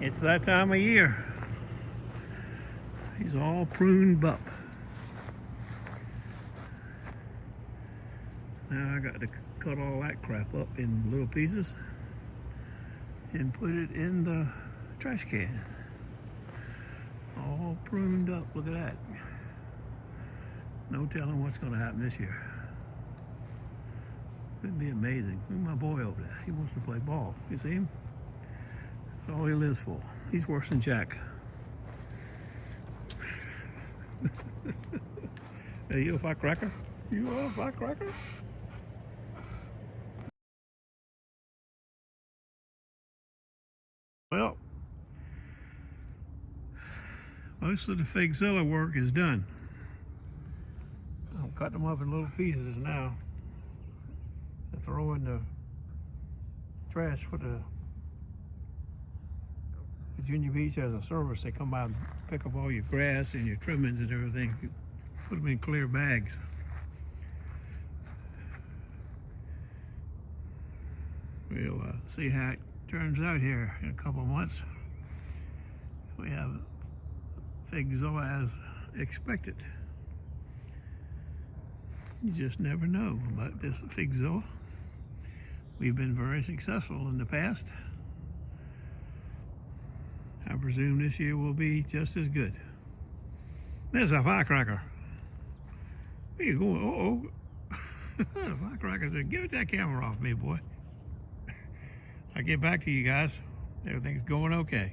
It's that time of year. He's all pruned up. Now I got to cut all that crap up in little pieces and put it in the trash can. All pruned up, look at that. No telling what's gonna happen this year. Could be amazing. Look at my boy over there. He wants to play ball. You see him? That's all he lives for. He's worse than Jack. Hey, you a firecracker? You are a firecracker? Well, most of the Figzilla work is done. I'm cutting them up in little pieces now to throw in the trash for the Virginia Beach as a service. They come by and pick up all your grass and your trimmings and everything. You put them in clear bags. We'll see how it turns out here in a couple of months. We have Figzilla as expected. You just never know about this Figzilla. We've been very successful in the past. I presume this year will be just as good. There's a firecracker. Where you going? Uh-oh. Firecracker said, "Give that camera off me, boy." I'll get back to you guys. Everything's going okay.